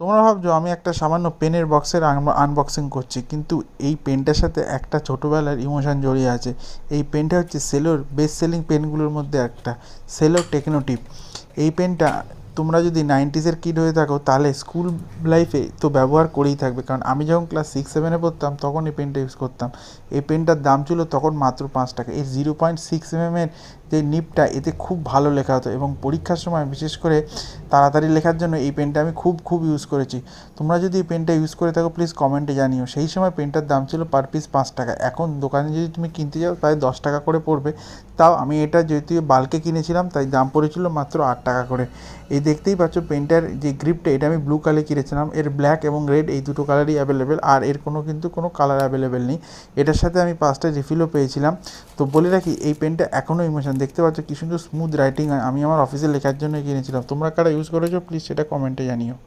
তোমরা ভাবছো আমি একটা সামান্য পেনের বক্সের আনবক্সিং করছি, কিন্তু এই পেনটার সাথে একটা ছোটোবেলার ইমোশন জড়িয়ে আছে। এই পেনটা হচ্ছে সেলোর বেস্ট সেলিং পেনগুলোর মধ্যে একটা, সেলো টেকনোটিপ। এই পেনটা তোমরা যদি নাইনটিসের কিড হয়ে থাকো তাহলে স্কুল লাইফে তো ব্যবহার করেই থাকবে, কারণ আমি যখন ক্লাস 6-7-এ পড়তাম তখন এই পেনটা ইউজ করতাম। এই পেনটার দাম ছিল তখন মাত্র 5 টাকা। এর 0.6 mm যে নিবটা, এতে খুব ভালো লেখা হতো, এবং পরীক্ষার সময় বিশেষ করে তাড়াতাড়ি লেখার জন্য এই পেনটা আমি খুব খুব ইউজ করেছি। তোমরা যদি এই পেনটা ইউজ করে থাকো প্লিজ কমেন্টে জানিও। সেই সময় পেনটার দাম ছিল পার পিস 5 টাকা, এখন দোকানে যদি তুমি কিনতে যাও প্রায় 10 টাকা করে পড়বে। তাও আমি এটা যেহেতু বাল্কে কিনেছিলাম তাই দাম পড়েছিল মাত্র 8 টাকা করে। এই দেখতেই পাচ্ছ পেনটার যে গ্রিপটা, এটা আমি ব্লু কালার কিনেছিলাম। এর ব্ল্যাক এবং রেড এই দুটো কালারই অ্যাভেলেবেল, আর এর কোনো কালার অ্যাভেলেবেল নেই। এটার সাথে আমি 5টা রিফিলও পেয়েছিলাম। তো বলে রাখি, এই পেনটা এখনও ইমোশন, দেখতে পাচ্ছ কি সুন্দর স্মুথ রাইটিং হয়। আমি আমার অফিসে লেখার জন্য কিনেছিলাম। তোমরা কারা ইউজ করেছো প্লিজ সেটা কমেন্টে জানিও।